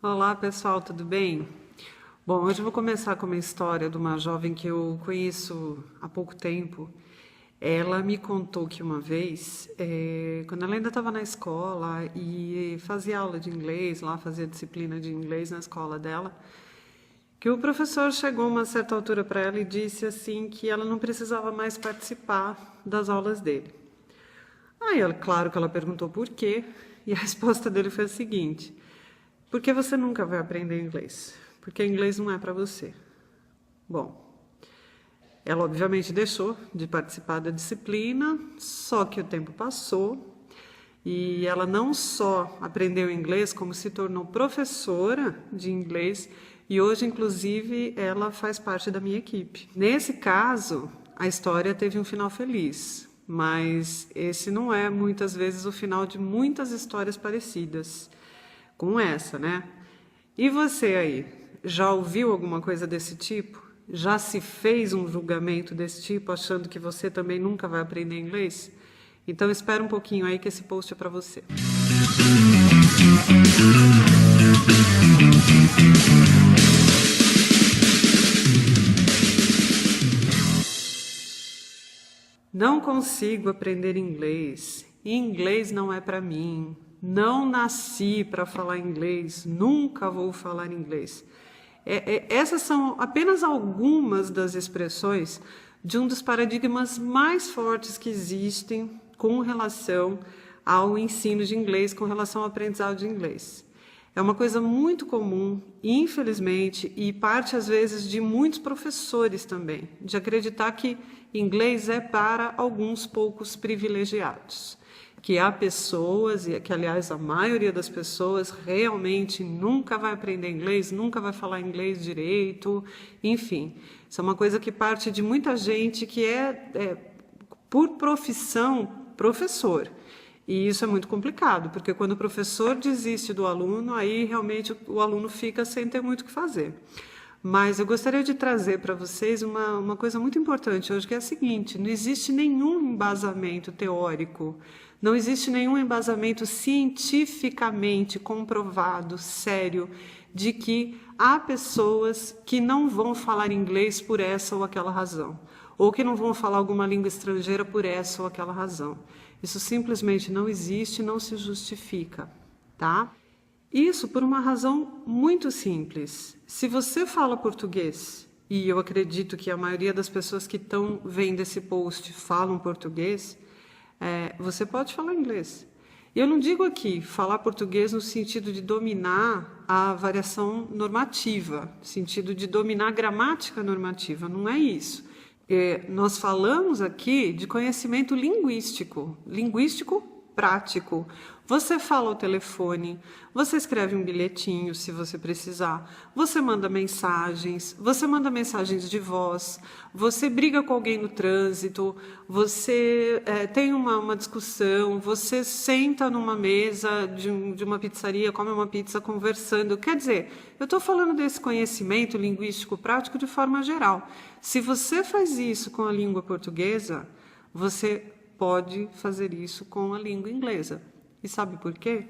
Olá pessoal, tudo bem? Bom, hoje eu vou começar com uma história de uma jovem que eu conheço há pouco tempo. Ela me contou que uma vez, quando ela ainda estava na escola e fazia aula de inglês, lá fazia disciplina de inglês na escola dela, que o professor chegou a uma certa altura para ela e disse assim que ela não precisava mais participar das aulas dele. Aí, claro que ela perguntou por quê, e a resposta dele foi a seguinte: porque você nunca vai aprender inglês, porque inglês não é para você. Bom, ela obviamente deixou de participar da disciplina, só que o tempo passou e ela não só aprendeu inglês, como se tornou professora de inglês e hoje, inclusive, ela faz parte da minha equipe. Nesse caso, a história teve um final feliz, mas esse não é muitas vezes o final de muitas histórias parecidas com essa, né? E você aí, já ouviu alguma coisa desse tipo? Já se fez um julgamento desse tipo, achando que você também nunca vai aprender inglês? Então espera um pouquinho aí que esse post é para você. Não consigo aprender inglês. Inglês não é para mim. Não nasci para falar inglês. Nunca vou falar inglês. Essas são apenas algumas das expressões de um dos paradigmas mais fortes que existem com relação ao ensino de inglês, com relação ao aprendizado de inglês. É uma coisa muito comum, infelizmente, e parte às vezes de muitos professores também, de acreditar que inglês é para alguns poucos privilegiados, que há pessoas, e que aliás a maioria das pessoas realmente nunca vai aprender inglês, nunca vai falar inglês direito, enfim. Isso é uma coisa que parte de muita gente que por profissão, professor. E isso é muito complicado, porque quando o professor desiste do aluno, aí realmente o aluno fica sem ter muito o que fazer. Mas eu gostaria de trazer para vocês uma coisa muito importante hoje, que é a seguinte: não existe nenhum embasamento teórico, não existe nenhum embasamento cientificamente comprovado, sério, de que há pessoas que não vão falar inglês por essa ou aquela razão, ou que não vão falar alguma língua estrangeira por essa ou aquela razão. Isso simplesmente não existe, não se justifica, tá? Isso por uma razão muito simples. Se você fala português, e eu acredito que a maioria das pessoas que estão vendo esse post falam português, você pode falar inglês. E eu não digo aqui falar português no sentido de dominar a variação normativa, no sentido de dominar a gramática normativa, não é isso. Nós falamos aqui de conhecimento linguístico, linguístico prático. Você fala ao telefone, você escreve um bilhetinho se você precisar, você manda mensagens de voz, você briga com alguém no trânsito, você tem uma discussão, você senta numa mesa de uma pizzaria, come uma pizza conversando. Quer dizer, eu estou falando desse conhecimento linguístico prático de forma geral. Se você faz isso com a língua portuguesa, você pode fazer isso com a língua inglesa. E sabe por quê?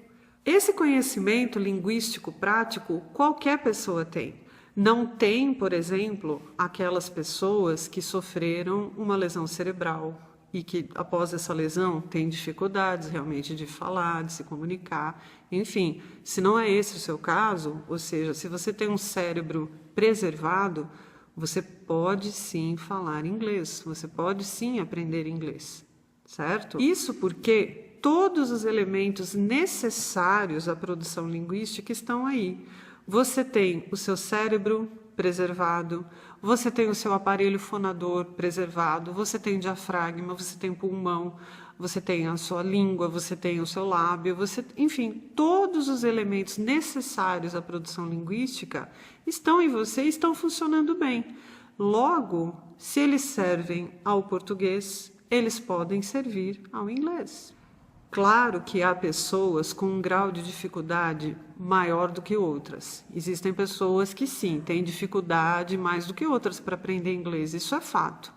Esse conhecimento linguístico prático qualquer pessoa tem. Não tem, por exemplo, aquelas pessoas que sofreram uma lesão cerebral e que, após essa lesão, têm dificuldades realmente de falar, de se comunicar. Enfim, se não é esse o seu caso, ou seja, se você tem um cérebro preservado, você pode sim falar inglês, você pode sim aprender inglês, certo? Isso porque todos os elementos necessários à produção linguística estão aí. Você tem o seu cérebro preservado, você tem o seu aparelho fonador preservado, você tem diafragma, você tem pulmão, você tem a sua língua, você tem o seu lábio, enfim, todos os elementos necessários à produção linguística estão em você e estão funcionando bem. Logo, se eles servem ao português, eles podem servir ao inglês. Claro que há pessoas com um grau de dificuldade maior do que outras. Existem pessoas que sim, têm dificuldade mais do que outras para aprender inglês, isso é fato.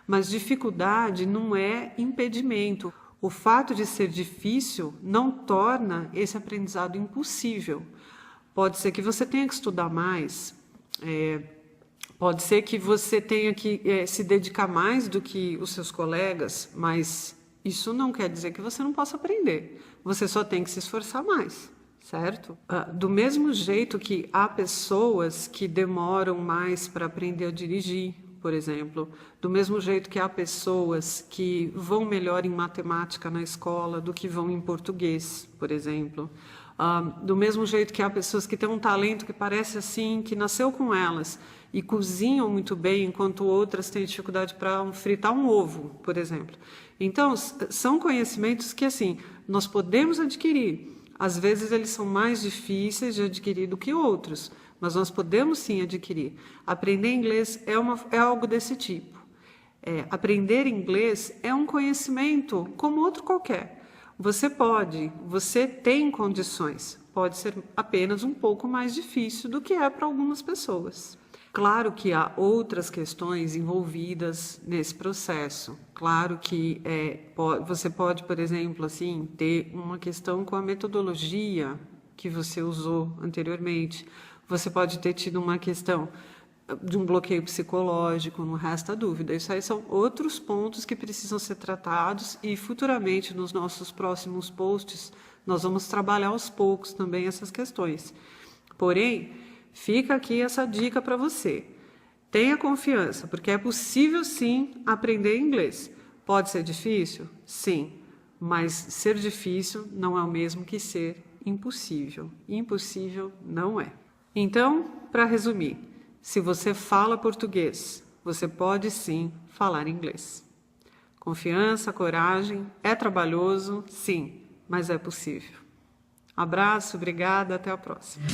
Mas dificuldade não é impedimento. O fato de ser difícil não torna esse aprendizado impossível. Pode ser que você tenha que estudar mais, pode ser que você tenha que se dedicar mais do que os seus colegas, mas isso não quer dizer que você não possa aprender. Você só tem que se esforçar mais, certo? Do mesmo jeito que há pessoas que demoram mais para aprender a dirigir, por exemplo, do mesmo jeito que há pessoas que vão melhor em matemática na escola do que vão em português, por exemplo. Do mesmo jeito que há pessoas que têm um talento que parece assim, que nasceu com elas e cozinham muito bem, enquanto outras têm dificuldade para fritar um ovo, por exemplo. Então, são conhecimentos que, assim, nós podemos adquirir. Às vezes, eles são mais difíceis de adquirir do que outros, mas nós podemos sim adquirir. Aprender inglês é algo desse tipo. Aprender inglês é um conhecimento como outro qualquer. Você tem condições, pode ser apenas um pouco mais difícil do que é para algumas pessoas. Claro que há outras questões envolvidas nesse processo. Claro que você pode, por exemplo, assim, ter uma questão com a metodologia que você usou anteriormente. Você pode ter tido uma questão de um bloqueio psicológico, não resta dúvida. Isso aí são outros pontos que precisam ser tratados e futuramente nos nossos próximos posts nós vamos trabalhar aos poucos também essas questões. Porém, fica aqui essa dica para você. Tenha confiança, porque é possível sim aprender inglês. Pode ser difícil? Sim, mas ser difícil não é o mesmo que ser impossível. Impossível não é. Então, para resumir, se você fala português, você pode sim falar inglês. Confiança, coragem, é trabalhoso, sim, mas é possível. Abraço, obrigada, até a próxima.